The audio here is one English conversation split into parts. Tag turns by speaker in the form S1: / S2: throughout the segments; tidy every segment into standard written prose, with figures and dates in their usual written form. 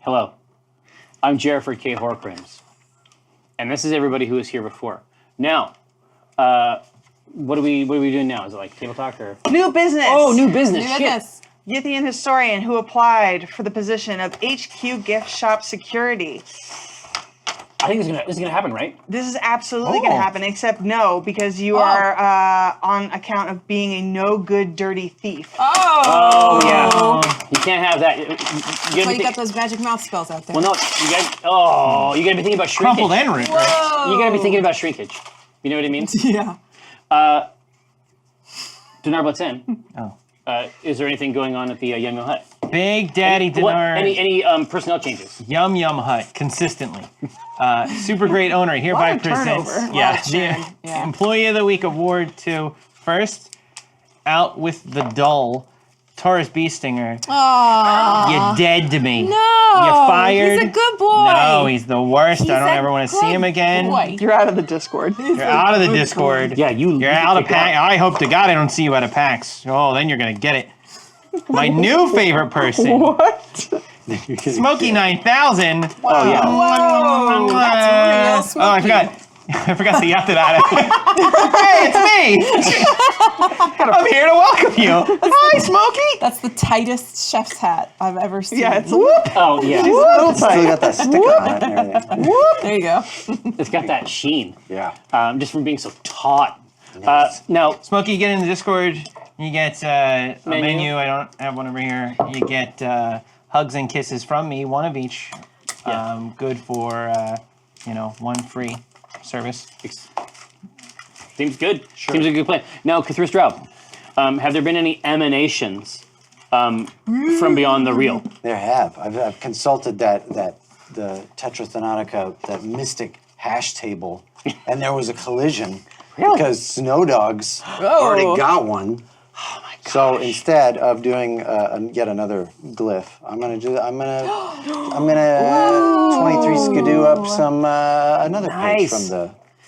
S1: Hello, I'm Jerriford K. Horcrims, and this is everybody who was here before. Now, what are we doing now? Is it like table talk or
S2: New business?
S1: Oh, new business.
S3: New
S1: Shit.
S3: business.
S2: Yithian historian who applied for the position of HQ gift shop security.
S1: I think this is gonna happen, right?
S2: This is absolutely going to happen, except no, because you are on account of being a no good, dirty thief.
S1: Oh yeah, you can't have that.
S3: That's why you got those magic mouth spells out there.
S1: Well, no, you gotta be thinking about shrinkage.
S4: Crumpled en route.
S3: Whoa.
S1: You gotta be thinking about shrinkage. You know what I mean?
S3: Yeah.
S1: Dinar Blitzen.
S4: Oh.
S1: Is there anything going on at the Yum Yum Hut?
S4: Big Daddy Dinar.
S1: Any personnel changes?
S4: Yum Yum Hut, consistently. Super great owner hereby
S2: Lot of
S4: presents
S2: turnover.
S4: yeah,
S3: Lot of churn.
S4: the
S3: Yeah.
S4: Employee of the Week award to first, out with the dull, Taurus Beestinger.
S3: Aww.
S4: You're dead to me.
S3: No.
S4: You fired.
S3: He's a good boy.
S4: No, he's the worst.
S3: He's
S4: I don't
S3: a
S4: ever want to see him
S3: good
S4: again.
S3: boy.
S2: You're out of the Discord.
S4: You're out of the Discord.
S1: Yeah,
S4: You're out of PAX. I hope to God I don't see you out of PAX. Oh, then you're gonna get it. My new favorite person,
S2: What?
S4: Smokey 9000.
S1: Oh yeah.
S3: Whoa. That's real
S4: Oh, I forgot. I forgot to yell to that. Hey, it's me. I'm here to welcome you. Hi, Smokey.
S3: That's the tightest chef's hat I've ever seen.
S2: Yeah, it's
S1: Oh yeah.
S2: little
S5: Still
S2: tight.
S5: got that sticker on it and everything.
S3: There you go.
S1: It's got that sheen.
S5: Yeah.
S1: Just from being so taut.
S5: Nice.
S1: Now,
S4: Smokey, you get in the Discord. You get a
S1: Menu.
S4: menu. I don't have one over here. You get hugs and kisses from me, one of each.
S1: Yeah.
S4: Good for one free service.
S1: seems good. Seems like a good plan. Now, Cthulhu Straub, have there been any emanations from beyond the real?
S5: There have. I've consulted the Tetrathonatica, that mystic hash table, and there was a collision because Snow Dogs already got one.
S1: Oh my god.
S5: So instead of doing yet another glyph, I'm gonna 23 skidoo up some another page
S1: Nice.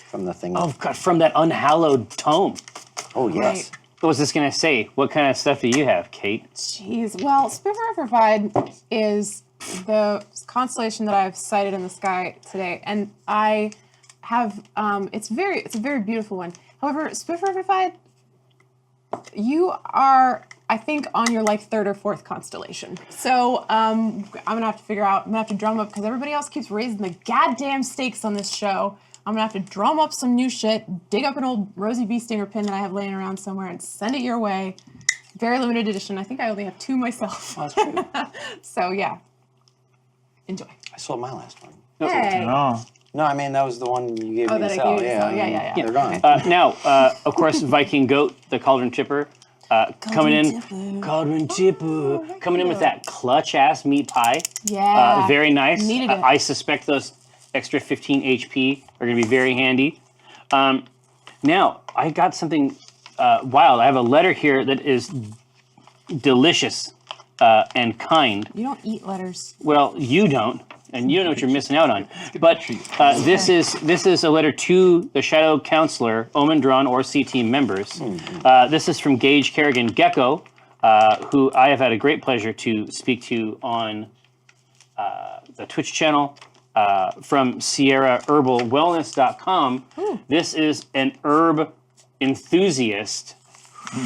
S5: from the thing.
S1: Oh god, from that unhallowed tome.
S5: Oh yes.
S1: What was this gonna say? What kind of stuff do you have, Kate?
S3: Jeez. Well, Spitfire Provide is the constellation that I've sighted in the sky today, and I have it's a very beautiful one. However, Spitfire Provide, you are, I think, on your like third or fourth constellation. So I'm gonna have to figure out. I'm gonna have to drum up because everybody else keeps raising the goddamn stakes on this show. I'm gonna have to drum up some new shit, dig up an old Rosie Bee Stinger pin that I have laying around somewhere, and send it your way. Very limited edition. I think I only have 2 myself.
S1: That's true.
S3: So yeah, enjoy.
S5: I sold my last one.
S3: Hey.
S4: Oh.
S5: No, I mean that was the one you gave
S3: Oh,
S5: me
S3: that
S5: to
S3: I
S5: sell.
S3: gave you to sell. Yeah.
S5: They're gone.
S1: Now, of course, Viking Goat, the Cauldron Tipper, coming in. Cauldron Tipper. Coming in with that clutch ass meat pie.
S3: Yeah.
S1: Very nice.
S3: Needed it.
S1: I suspect those extra 15 HP are going to be very handy. Now, I got something wild. I have a letter here that is delicious and kind.
S3: You don't eat letters.
S1: Well, you don't, and you don't know what you're missing out on. But this is a letter to the Shadow Counselor, Omen, Drawn, or C Team members. This is from Gage Kerrigan Gecko, who I have had a great pleasure to speak to on the Twitch channel. From SierraHerbalWellness.com. This is an herb enthusiast.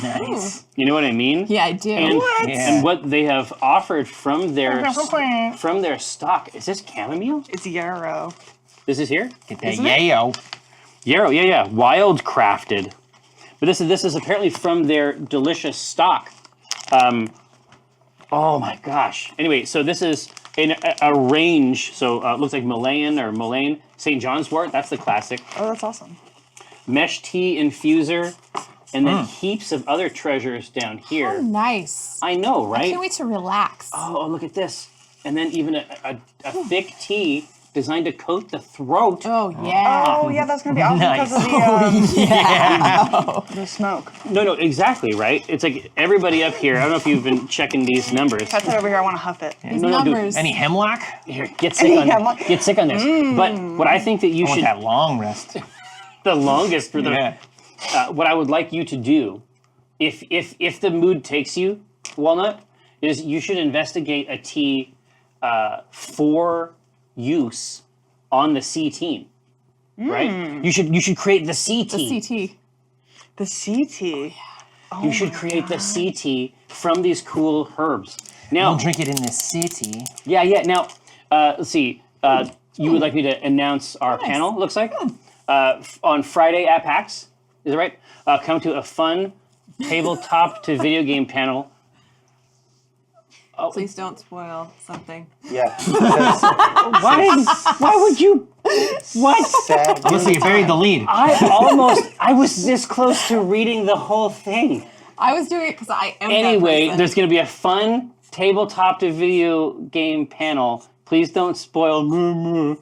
S4: Nice.
S1: You know what I mean?
S3: Yeah, I do.
S1: And,
S4: Yeah.
S1: and what they have offered from their stock, is this chamomile?
S2: It's yarrow.
S1: This is here?
S4: Get that yayo.
S1: Yarrow, yeah. Wild crafted. But this is apparently from their delicious stock. Oh my gosh. Anyway, so this is a range. So it looks like Malayan or Mulane. St. John's wort, that's the classic.
S2: Oh, that's awesome.
S1: Mesh tea infuser. And then heaps of other treasures down here.
S3: Oh, nice.
S1: I know,
S3: I
S1: right?
S3: can't wait to relax.
S1: Oh, look at this. And then even a thick tea designed to coat the throat.
S3: Oh, yeah.
S2: Oh, yeah, that's going to be awesome
S4: Nice.
S2: because of the smoke.
S1: No, exactly, right? It's like everybody up here, I don't know if you've been checking these numbers.
S2: Catch it over here. I want to huff it.
S3: These
S1: dude.
S3: numbers.
S4: Any hemlock?
S1: Here, get sick on this. But what I think that you
S4: I want
S1: should,
S4: that long rest.
S1: the longest for the,
S4: Yeah.
S1: what I would like you to do, if the mood takes you, Walnut, is you should investigate a tea for use on the C team. Right? You should create the CT.
S3: The CT.
S2: The CT.
S1: You should create the CT from these cool herbs. Now,
S4: We'll drink it in the city.
S1: yeah. Now, let's see. You would like me to announce our panel? Looks like on Friday at PAX. Is that right? Come to a fun tabletop to video game panel.
S6: Please don't spoil something.
S5: Yeah. because
S1: Why would you? What?
S5: sad
S4: Honestly, you buried the lead.
S1: I was this close to reading the whole thing.
S3: I was doing it because I am.
S1: Anyway,
S3: that person.
S1: there's going to be a fun tabletop to video game panel. Please don't spoil.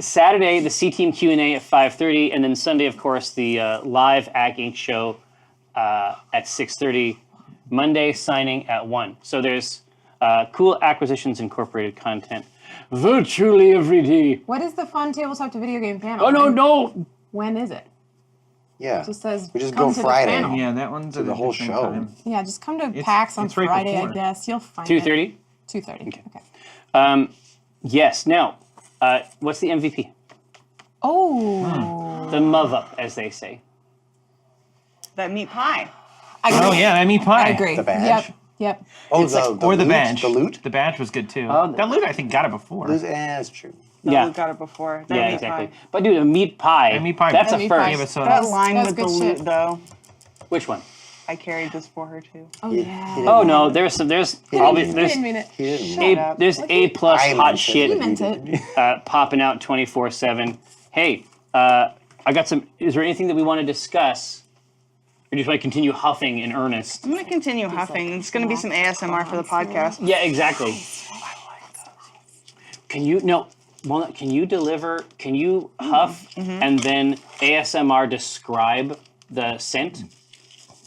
S1: Saturday, the C Team Q&A at 5:30, and then Sunday, of course, the live Acq Inc. show at 6:30. Monday, signing at 1. So there's cool Acquisitions Incorporated content virtually every day.
S3: What is the fun tabletop to video game panel?
S1: Oh, no.
S3: When is it?
S5: Yeah.
S3: Just says
S5: We just
S3: come
S5: go
S3: to
S5: Friday.
S3: The panel.
S4: Yeah, that one's
S5: the whole show.
S3: Yeah, just come to
S4: It's-
S3: PAX on
S4: it's right
S3: Friday, I
S4: before.
S3: guess. You'll find
S1: 2:30?
S3: it. 2:30. Okay.
S1: Yes. Now, what's the MVP?
S3: Oh.
S1: The mother, as they say.
S2: That meat pie.
S3: I agree.
S4: Oh yeah, I mean pie.
S3: I agree.
S5: The badge?
S3: Yep.
S5: Oh,
S4: Or the
S5: loot?
S4: badge.
S5: The loot?
S4: The badge was good too.
S1: Oh,
S4: that loot I think got it before.
S5: That's true.
S2: No,
S1: Yeah.
S2: we got it before. That
S1: Yeah,
S2: meat
S1: exactly.
S2: pie.
S1: But dude, a meat pie.
S4: A meat pie.
S1: That's
S3: That
S1: a
S3: meat pie.
S1: first.
S4: Gave us a-
S2: That line
S3: That's
S2: with the
S3: good
S2: loot,
S3: shit.
S2: though.
S1: Which one?
S2: I carried this for her too.
S3: Oh
S5: He
S3: yeah.
S5: didn't
S1: Oh
S5: mean
S1: no,
S5: it.
S1: there's
S3: He
S1: probably
S3: didn't
S1: there's
S3: mean it.
S5: He didn't mean
S2: up.
S1: there's A plus
S5: I
S1: hot
S5: meant it,
S1: shit
S3: He
S5: but
S3: meant
S5: didn't.
S3: it.
S1: popping out 24/7. Hey, I got some. Is there anything that we want to discuss? Or do you just want to continue huffing in earnest?
S2: I'm gonna continue huffing. It's gonna be some ASMR for the podcast.
S1: Yeah, exactly. Can you no? Walnut, can you deliver? Can you huff and then ASMR describe the scent?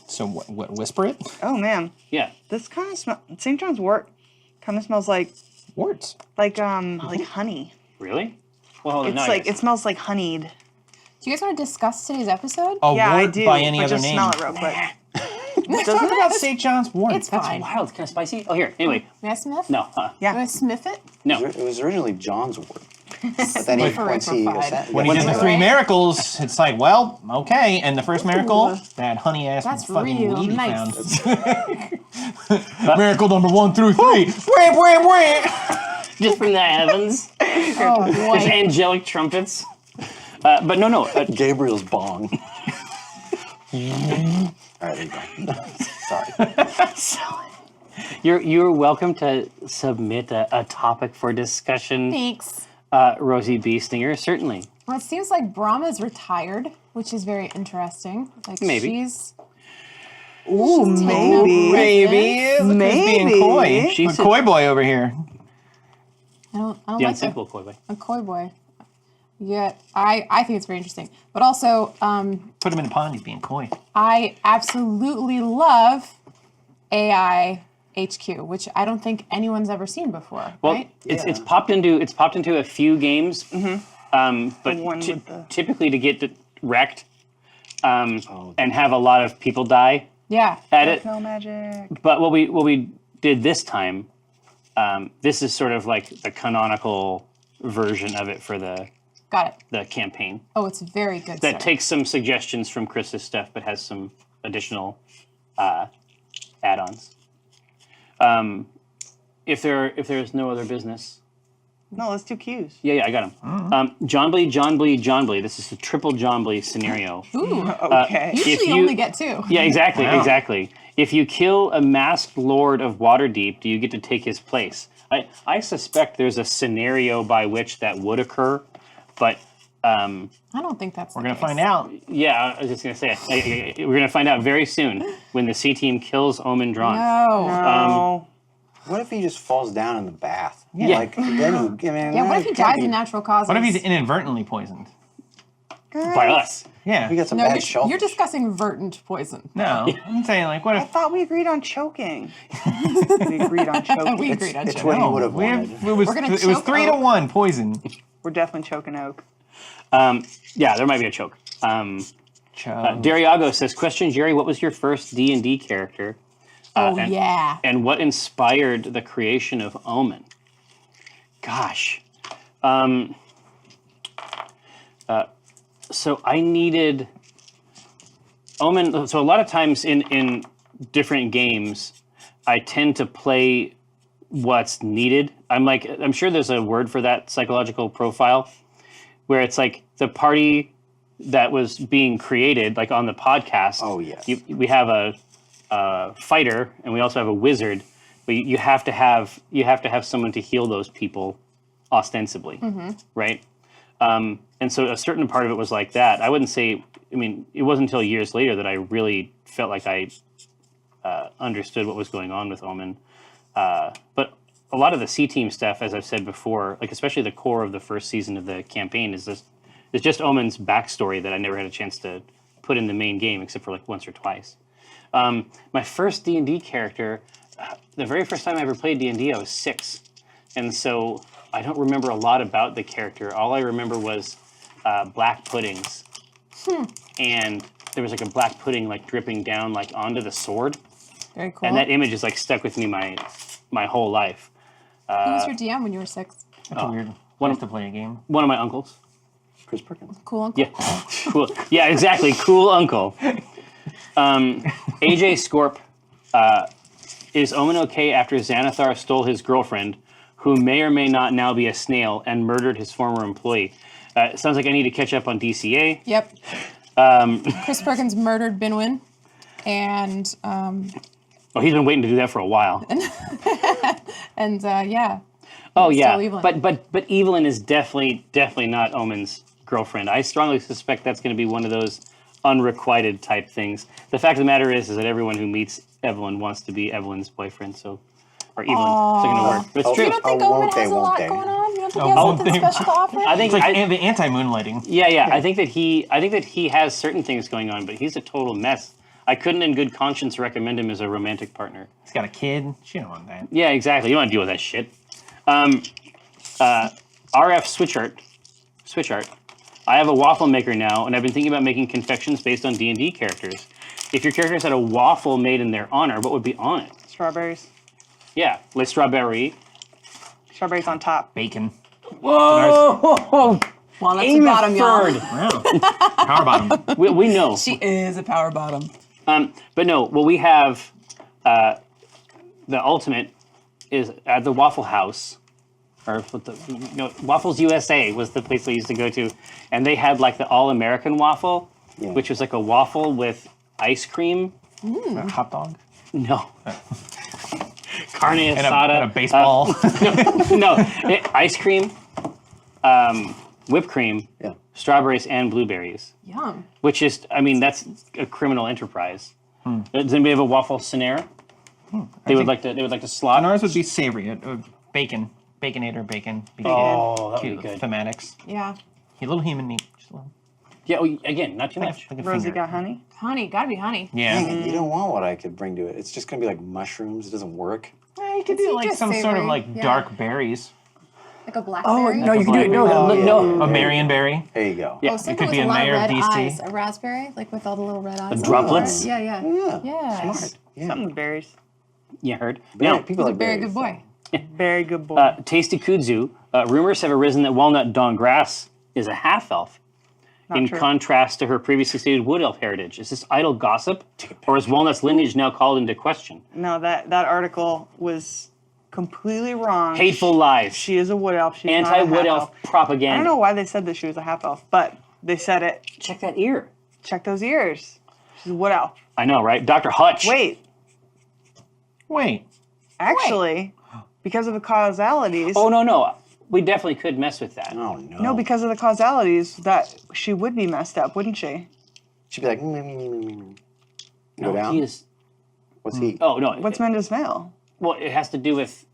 S4: So what? Whisper it.
S2: Oh man,
S1: Yeah.
S2: this kind of smells. St. John's wort kind of smells like
S4: Words.
S2: honey.
S1: Really? Well, hold on.
S2: It's
S1: no, I
S2: like
S1: guess-
S2: it smells like honeyed.
S3: Do you guys want to discuss today's episode?
S4: A
S2: Yeah, I
S4: wort
S2: do.
S4: by any
S2: but
S4: other
S2: just
S4: name.
S2: smell it real quick.
S4: Talk about St. John's wort.
S3: It's
S1: That's
S3: fine.
S1: wild. Kind of spicy. Oh, here. Anyway,
S3: May I sniff?
S1: no.
S2: Yeah.
S3: May I sniff it?
S1: No.
S5: It was originally John's word. But then he, once he
S3: Sniffer-ified.
S4: When he did the
S3: Right.
S4: three miracles, it's like, well, okay. And the first miracle, that honey ass
S3: That's
S4: fucking
S3: real
S4: weed he
S3: nice.
S4: found. Miracle number 1 through 3. Wham, wham, wham.
S1: Just from the heavens.
S3: Oh
S1: Just
S3: boy.
S1: angelic trumpets. But no.
S5: Gabriel's bong. All right, there you go. Sorry.
S1: You're welcome to submit a topic for discussion,
S3: Thanks.
S1: Rosie B. Stinger. Certainly.
S3: Well, it seems like Brahma's retired, which is very interesting. Like
S1: Maybe.
S3: she's
S2: Ooh,
S3: taking
S2: maybe.
S3: up
S4: Maybe.
S3: residence.
S4: Look who's being
S2: Maybe.
S4: coy.
S1: She's
S4: A coy boy over here.
S3: I don't
S1: The
S3: like
S1: unsinkable coy boy.
S3: a coy boy. Yeah, I think it's very interesting. But also,
S4: Put him in a pond, he's being coy.
S3: I absolutely love AI HQ, which I don't think anyone's ever seen before.
S1: Well,
S3: right?
S1: it's popped into a few games, but
S2: The one with the-
S1: typically to get wrecked and have a lot of people die
S3: Yeah.
S1: at it.
S2: No magic.
S1: But what we did this time, this is sort of like the canonical version of it for the
S3: Got it.
S1: campaign.
S3: Oh, it's very good.
S1: That
S3: sir.
S1: takes some suggestions from Chris's stuff, but has some additional add-ons. If there's no other business,
S2: No, let's do cues.
S1: yeah, I got him. John Blee. This is the triple John Blee scenario.
S3: Ooh.
S2: Okay.
S3: Usually
S1: if
S3: you
S1: you-
S3: only get two.
S1: Yeah, exactly,
S4: Wow.
S1: exactly. If you kill a masked lord of Waterdeep, do you get to take his place? I suspect there's a scenario by which that would occur, but
S3: I don't think that's.
S4: We're going to find out.
S1: yeah, I was just gonna say we're gonna find out very soon when the C team kills Omen Drawn.
S3: No.
S2: No.
S5: What if he just falls down in the bath?
S1: Yeah.
S5: Like, then I mean,
S3: Yeah. What if he
S5: it can't
S3: dies
S5: be-
S3: of natural causes?
S4: What if he's inadvertently poisoned?
S1: By us.
S4: Yeah.
S5: We got some
S3: No,
S5: bad
S3: you're
S5: shellfish.
S3: discussing verdant poison.
S4: No, I'm saying like, what
S2: I
S4: if
S2: thought we agreed on choking. We agreed on choking.
S3: We agreed on
S5: It's
S3: choking.
S5: what he
S4: no,
S5: would have
S4: we
S5: wanted.
S4: have, it was
S3: We're gonna
S4: it was
S3: choke
S4: 3 to
S3: Oak.
S4: 1 poison.
S2: We're definitely choking oak.
S1: Yeah, there might be a choke. Dariago says, question, Jerry, what was your first D&D character? and,
S3: yeah.
S1: And what inspired the creation of Omen? Gosh. So I needed Omen. So a lot of times in different games, I tend to play what's needed. I'm sure there's a word for that psychological profile, where it's like the party that was being created, like on the podcast.
S5: Oh, yes.
S1: We have a fighter and we also have a wizard, but you have to have someone to heal those people, ostensibly, right? And so a certain part of it was like that. I wouldn't say. I mean, it wasn't until years later that I really felt like I understood what was going on with Omen. But a lot of the C team stuff, as I've said before, like especially the core of the first season of the campaign, is just Omen's backstory that I never had a chance to put in the main game, except for like once or twice. My first D&D character, the very first time I ever played D&D, I was 6, and so I don't remember a lot about the character. All I remember was black puddings, and there was like a black pudding like dripping down like onto the sword.
S3: Very cool.
S1: And that image is like stuck with me my whole life.
S3: Who was your DM when you were 6?
S4: That's weird.
S1: One
S4: Just to play a game.
S1: One of my uncles.
S5: Chris Perkins.
S3: Cool uncle.
S1: Yeah, cool. Yeah, exactly. Cool uncle. AJ Scorp, is Omen okay after Xanathar stole his girlfriend, who may or may not now be a snail, and murdered his former employee? It sounds like I need to catch up on DCA.
S3: Yep. Chris Perkins murdered Binwin, and
S1: Oh, he's been waiting to do that for a while.
S3: yeah.
S1: Oh yeah,
S3: still Evelyn.
S1: but Evelyn is definitely not Omen's girlfriend. I strongly suspect that's going to be one of those unrequited type things. The fact of the matter is that everyone who meets Evelyn wants to be Evelyn's boyfriend. So, or Evelyn. It's not going to work. But it's
S3: You
S1: true.
S3: don't think
S5: Oh,
S3: Omen
S5: won't they,
S3: has a
S5: won't
S3: lot
S5: they?
S3: going on? You don't think
S4: Oh,
S3: he has
S4: won't
S3: something
S4: they?
S3: special to offer?
S1: I think
S4: It's like the anti-moonlighting.
S1: Yeah. I think that he has certain things going on, but he's a total mess. I couldn't, in good conscience, recommend him as a romantic partner.
S4: He's got a kid. She don't want that.
S1: Yeah, exactly. You don't want to deal with that shit. RF Switch Art. I have a waffle maker now, and I've been thinking about making confections based on D&D characters. If your characters had a waffle made in their honor, what would be on it?
S2: Strawberries.
S1: Yeah, Les Strawberry.
S2: Strawberries on top.
S4: Bacon.
S1: Whoa!
S6: Walnuts
S1: Aim
S6: and
S1: it
S6: bottom, y'all.
S1: third.
S4: Wow. Power bottom.
S1: We know.
S6: She is a power bottom.
S1: But no, well, we have the ultimate is at the Waffle House, or what Waffles USA was the place we used to go to, and they had like the all-American waffle, which was like a waffle with ice cream.
S4: Hot dog.
S1: No. Carne
S4: And
S1: asada.
S4: a baseball.
S1: Ice cream, whipped cream, strawberries, and blueberries.
S3: Yum.
S1: Which is, I mean, that's a criminal enterprise. Does anybody have a waffle snare? They would like to slot.
S4: And ours would be savory. Bacon. Baconator, bacon.
S1: Oh, that would
S4: Cute
S1: be good.
S4: thematics.
S3: Yeah.
S4: A little human meat. Just a little.
S1: Yeah, well, again, not too much.
S4: Like a
S2: Rosie
S4: finger.
S2: got honey.
S3: Honey, gotta be honey.
S4: Yeah.
S5: Dang it, you don't want what I could bring to it. It's just gonna be like mushrooms. It doesn't work.
S4: You could do like
S3: just
S4: some sort of
S3: savory,
S4: like
S3: yeah.
S4: dark berries.
S3: Like a blackberry.
S1: No, you can do it. No.
S4: A Marionberry.
S5: There you go.
S1: Yeah.
S3: Oh, something
S4: could
S3: with
S4: be
S3: a
S4: a
S3: lot of
S4: mayor of
S3: red
S4: DC.
S3: eyes. A raspberry, like with all the little red eyes.
S1: droplets?
S3: Yeah, yeah.
S5: Yeah.
S3: Yeah.
S5: Smart. Yeah.
S2: Something with berries.
S1: You heard?
S5: Yeah,
S1: Now,
S5: people
S3: He's a
S5: like
S3: very
S5: berries,
S3: good boy.
S2: Very good boy.
S1: Tasty Kudzu. Rumors have arisen that Walnut Dawn Grass is a half-elf, in
S2: true.
S1: contrast to her previously stated wood elf heritage. Is this idle gossip, or is Walnut's lineage now called into question?
S2: No, that article was completely wrong.
S1: Hateful lies.
S2: She is a wood elf. She's not a
S1: Anti-wood
S2: half
S1: elf propaganda.
S2: I don't know why they said that she was a half elf, but they said it.
S1: Check that ear.
S2: Check those ears. She's a wood elf.
S1: I know, right? Dr. Hutch.
S2: Wait,
S4: Wait.
S2: actually, because of the causalities.
S1: Oh, no. We definitely could mess with that.
S5: Oh no.
S2: No, because of the causalities, that she would be messed up, wouldn't she?
S5: she'd be like. Go
S1: No,
S5: down.
S1: he is.
S5: What's he?
S1: Oh, no.
S2: What's Mendes Vale?
S1: Well, it has to do with.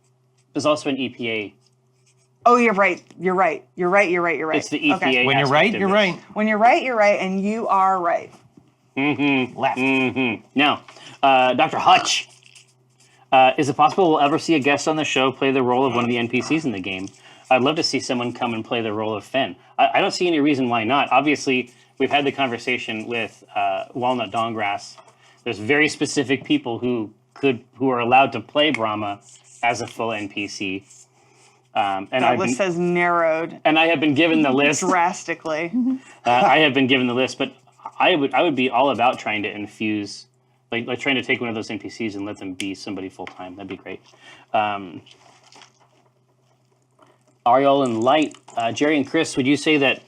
S1: There's also an EPA.
S2: Oh, you're right. You're right.
S1: It's the EPA.
S2: Okay.
S4: When you're
S1: aspect
S4: right,
S1: of
S4: you're
S1: this.
S4: right.
S2: When you're right, and you are right.
S4: Left.
S1: Now, Dr. Hutch. Is it possible we'll ever see a guest on the show play the role of one of the NPCs in the game? I'd love to see someone come and play the role of Fen. I don't see any reason why not. Obviously, we've had the conversation with Walnut Dawngrass. There's very specific people who who are allowed to play Brahma as a full NPC. And
S2: That list has narrowed
S1: and I have been given the list.
S2: drastically.
S1: I have been given the list, but I would be all about trying to infuse, like trying to take one of those NPCs and let them be somebody full time. That'd be great. Ariel and Light, Jerry and Chris, would you say that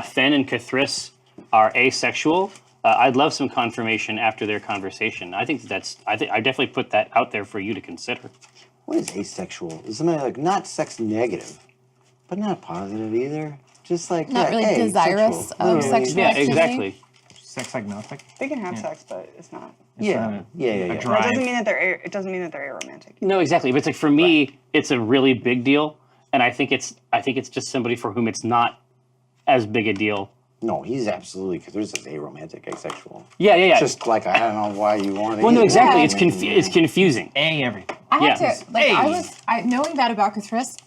S1: Fen and Cathris are asexual? I'd love some confirmation after their conversation. I think I definitely put that out there for you to consider.
S5: What is asexual? Is somebody like not sex negative, but not positive either? Just like
S3: Not really desirous
S5: sexual.
S3: of sexual
S1: Yeah,
S3: activity.
S1: exactly.
S4: Sex agnostic.
S2: They can have sex, but it's not.
S4: It's
S5: Yeah.
S4: not
S5: Yeah.
S4: a
S2: That
S4: drive.
S2: doesn't mean that it doesn't mean that they're aromantic.
S1: No, exactly. But it's like for me, it's a really big deal, and I think it's just somebody for whom it's not as big a deal.
S5: No, he's absolutely, because there's this aromantic, asexual.
S1: Yeah.
S5: It's just like, I don't know why you want it.
S1: Well, no, exactly.
S3: Yeah.
S1: It's confusing.
S4: Everything.
S3: I had
S1: Yeah.
S3: to, like, knowing that about Cathris,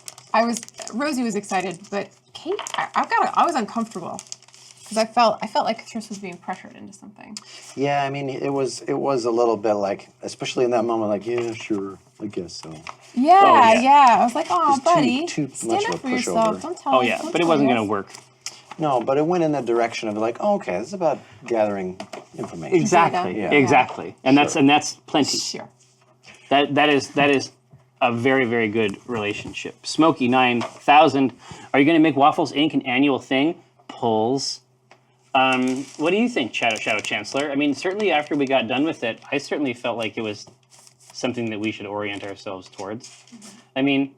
S3: Rosie was excited, but Kate, I was uncomfortable. Because I felt like Cathris was being pressured into something.
S5: Yeah, I mean, it was a little bit like, especially in that moment, like, yeah, sure, I guess so.
S3: Yeah. I was like, oh,
S5: Just
S3: buddy,
S5: too
S3: stand
S5: much of
S3: up
S5: a
S3: for yourself.
S5: pushover.
S3: Don't tell
S1: Oh
S3: us.
S1: yeah,
S3: don't
S1: but it
S3: tell
S1: wasn't
S3: us.
S1: going to work.
S5: No, but it went in the direction of like, oh, okay, this is about gathering information.
S1: Exactly.
S3: Yeah.
S1: Exactly. And that's plenty.
S3: Sure.
S1: That is a very, very good relationship. Smokey 9000. Are you going to make Waffles Inc. an annual thing? Pulls. What do you think, Shadow Chancellor? I mean, certainly after we got done with it, I certainly felt like it was something that we should orient ourselves towards. I mean,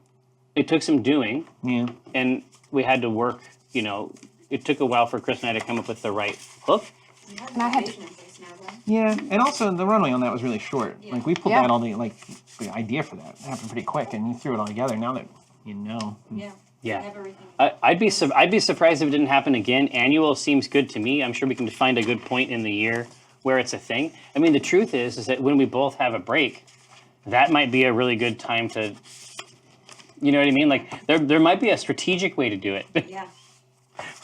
S1: it took some doing,
S4: Yeah.
S1: and we had to work. You know, it took a while for Chris and I to come up with the right hook.
S3: And I had to,
S4: Yeah, and also the runway on that was really short. Like we pulled
S3: Yeah.
S4: out all the idea for that. It happened pretty quick, and you threw it all together. Now that you know.
S6: Yeah.
S1: Yeah.
S6: Have everything.
S1: I'd be surprised if it didn't happen again. Annual seems good to me. I'm sure we can find a good point in the year where it's a thing. I mean, the truth is that when we both have a break, that might be a really good time to, you know what I mean? Like there might be a strategic way to do it.
S6: Yeah.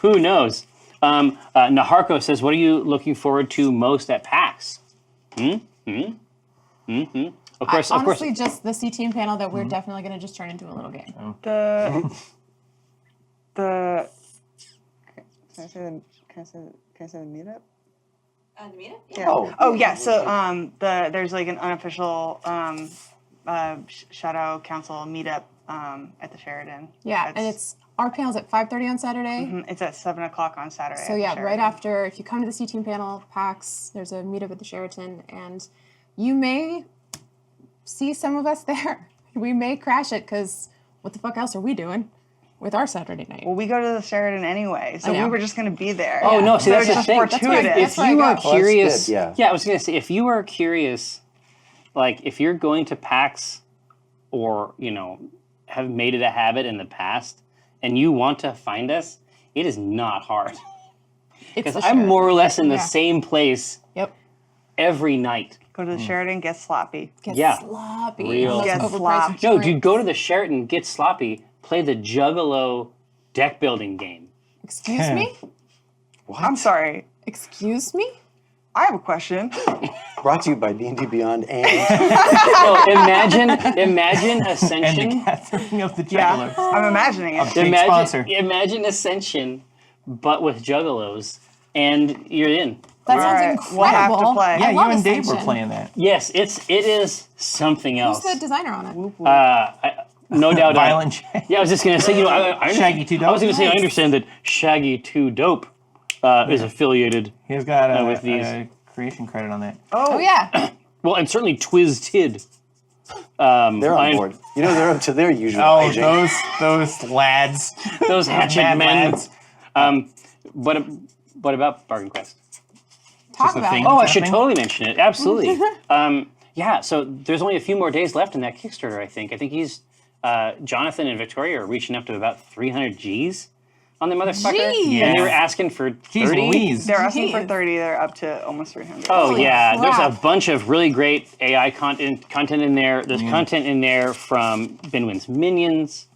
S1: Who knows? Naharko says, "What are you looking forward to most at PAX?" Of course,
S3: honestly, just the C team panel that we're definitely going to just turn into a little game.
S2: The can I say the meetup?
S6: The meetup?
S2: Yeah. Oh yeah. So there's like an unofficial Shadow Council meetup at the Sheridan.
S3: Yeah, and our panel's at 5:30 on Saturday.
S2: It's at 7 o'clock on Saturday.
S3: So
S2: at the
S3: yeah,
S2: Sheridan.
S3: right after, if you come to the C team panel, PAX, there's a meetup at the Sheraton, and you may see some of us there. We may crash it because what the fuck else are we doing with our Saturday night?
S2: Well, we go to the Sheridan anyway, so
S3: I know.
S2: we were just going to be there.
S1: Oh no! See,
S2: So
S1: that's
S2: it's
S1: the
S2: just
S1: thing.
S2: fortuitous.
S3: That's why I
S1: If you
S3: go.
S1: are
S3: Well,
S5: that's
S1: curious,
S5: good, yeah.
S1: I was gonna say, if you are curious, like if you're going to PAX, or have made it a habit in the past, and you want to find us, it is not hard.
S3: It's
S1: Because
S3: the
S1: I'm
S3: Sheraton.
S1: more or less in the
S3: Yeah.
S1: same place
S3: Yep.
S1: every night.
S2: Go to the Sheridan, get sloppy.
S3: Get
S1: Yeah.
S3: sloppy.
S1: Real.
S3: All those
S2: Get
S3: overpriced
S2: sloppy.
S1: No,
S3: drinks.
S1: dude, go to the Sheraton, get sloppy, play the Juggalo deck building game.
S3: Excuse me?
S2: I'm sorry.
S3: Excuse me?
S2: I have a question.
S5: Brought to you by D&D Beyond and
S1: No, imagine
S4: And
S1: Ascension.
S4: the gathering of the
S2: Yeah,
S4: jugglers.
S2: I'm imagining it.
S4: Big sponsor.
S1: Imagine Ascension, but with Juggalos, and you're in.
S3: That
S2: All
S3: sounds
S2: right,
S3: incredible.
S2: we'll have to play.
S4: Yeah,
S3: I
S4: you
S3: love
S4: and Dave were
S3: Ascension.
S4: playing that.
S1: Yes, it is something
S3: Who's
S1: else.
S3: the designer on it?
S1: No doubt.
S4: Violent Shaggy.
S1: Yeah, I was just gonna say, I
S4: Shaggy 2 Dope.
S1: I was gonna say, I
S3: Nice.
S1: understand that Shaggy 2 Dope is affiliated.
S4: He's got
S1: with these.
S4: a creation credit on that.
S3: Oh, yeah.
S1: Well, and certainly Twiz-Tid.
S5: they're on board. You know, they're up to their usual
S4: Oh,
S5: hijinks.
S4: those lads.
S1: Those hatchet
S4: Mad
S1: men.
S4: lads.
S1: What about Bargain Quest?
S3: Talk
S4: a
S3: about
S4: thing.
S3: it.
S1: Oh, I
S4: that
S1: should
S4: thing?
S1: totally mention it. Absolutely. Yeah, so there's only a few more days left in that Kickstarter, I think. I think Jonathan and Victoria are reaching up to about 300 Gs on the motherfucker.
S3: Jeez.
S1: And they were asking for 30.
S4: Jeez Louise.
S2: They're asking for
S3: Jeez.
S2: 30. They're up to almost 300.
S1: Oh
S3: Holy
S1: yeah,
S3: crap.
S1: there's a bunch of really great AI content in there. There's content in there from Binwin's Minions,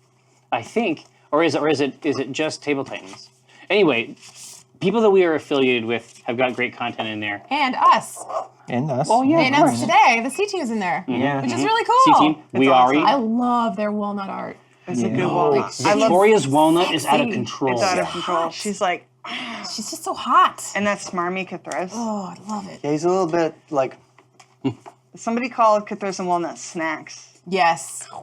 S1: I think, or is it just Table Titans? Anyway, people that we are affiliated with have got great content in there.
S3: And us.
S4: And us.
S5: Oh, yeah.
S3: They announced today the C team's in there.
S4: Yeah.
S3: Which is really cool.
S1: C-Team, we
S2: awesome.
S3: I
S1: are.
S3: love their walnut art.
S2: It's a good walnut. I love
S1: Victoria's walnut is out of
S3: sexy.
S1: control.
S2: it's out of control. She's like,
S3: She's just so hot.
S2: and that smarmy Cthulhu.
S3: Oh, I love it.
S5: Yeah, he's a little bit like
S2: Somebody called Cthulhu and walnut snacks.
S3: Yes.
S2: I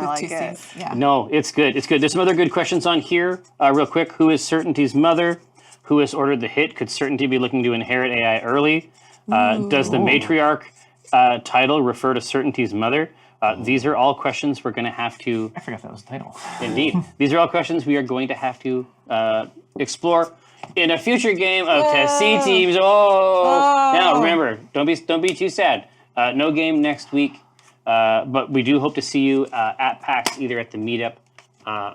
S3: With
S2: like
S3: two
S2: it.
S3: C's. Yeah.
S1: No, it's good. It's good. There's some other good questions on here. Real quick, who is Certainty's mother? Who has ordered the hit? Could Certainty be looking to inherit AI early? Does the Matriarch title refer to Certainty's mother? These are all questions we're going to have to,
S4: I forgot that was the title.
S1: indeed, these are all questions we are going to have to explore in a future game of C teams. Now remember, don't be too sad. No game next week, but we do hope to see you at PAX, either at the meetup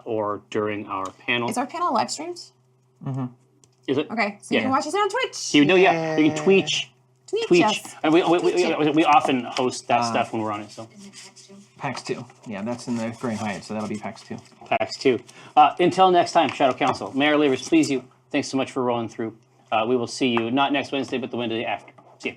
S1: or during our panel.
S3: Is our panel live streamed?
S1: Is it?
S3: Okay, so you
S1: Yeah.
S3: can watch us on Twitch.
S1: You know, yeah, you can tweet.
S3: Tweet us.
S1: And we often host that stuff when we're on it. So
S4: PAX 2. Yeah, that's in the Grand Hyatt, so that'll be PAX 2.
S1: PAX 2. Until next time, Shadow Council. May our labors please you. Thanks so much for rolling through. We will see you not next Wednesday, but the Wednesday after. See you.